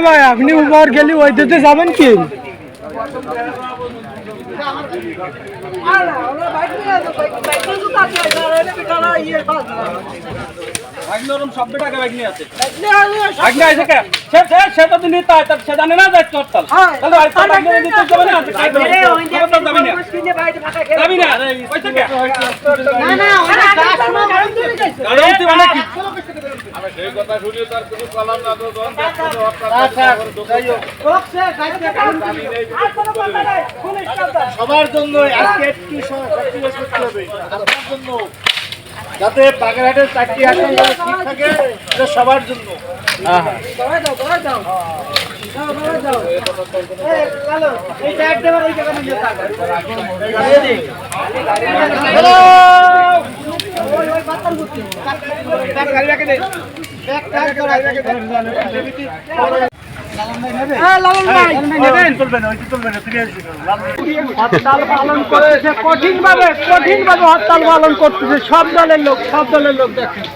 ভাই আপনি উপর গেলে ওই দিতে যাবেন কি? সবার জন্য আজকে একটু স্যাক্রিফাইস করতে হবে আপনার জন্য, যাতে বাগেরহাটের 4টি আসন ঠিক থাকে, এটা সবার জন্য। হরতাল পালন করতেছে কঠিন ভাবে হরতাল পালন করতেছে সব দলের লোক দেখেন।